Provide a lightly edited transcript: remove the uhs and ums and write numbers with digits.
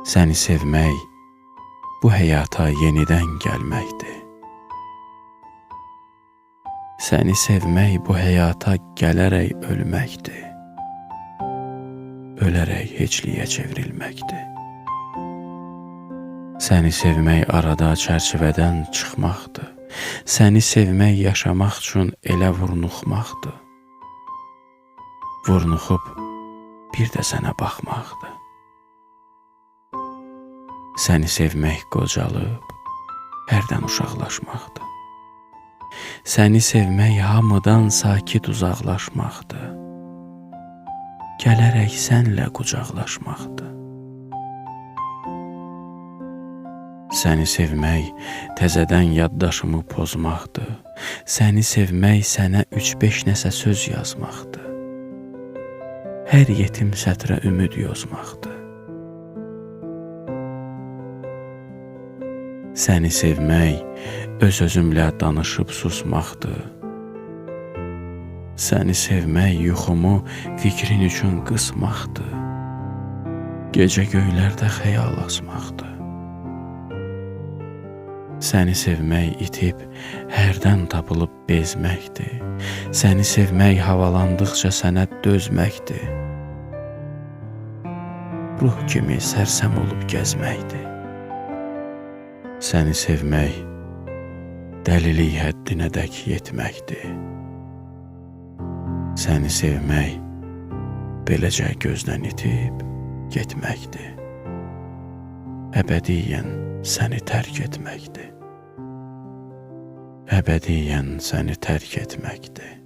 Səni sevmək bu həyata yenidən gəlməkdir. Səni sevmək bu həyata gələrək ölməkdir. Ölərək heçliyə çevrilməkdir. Səni sevmək arada çərçivədən çıxmaqdır. Səni sevmək yaşamaq üçün elə vurnuxmaqdır. Vurnuxub bir də sənə baxmaqdır. Səni sevmək qocalıb hərdən uşaqlaşmaqdır. Səni sevmək hamıdan sakit uzaqlaşmaqdır. Gələrək sənlə qucaqlaşmaqdır. Səni sevmək təzədən yaddaşımı pozmaqdır. Səni sevmək sənə 3-5 nəsə söz yazmaqdır. Hər yetim sətrə ümid yozmaqdır. Səni sevmək öz-özümlə danışıb susmaqdır. Səni sevmək yuxumu fikrin üçün qısmaqdır. Gecə göylərdə xəyal asmaqdır. Səni sevmək itib hərdən tapılıb bezməkdir. Səni sevmək havalandıqca sənə dözməkdir. Ruh kimi sərsəm olub gəzməkdir. Səni sevmək dəlilik həddinədək yetməkdir. Səni sevmək beləcə gözdən itib getməkdir. Əbədiyyən səni tərk etməkdir. Əbədiyyən səni tərk etməkdir.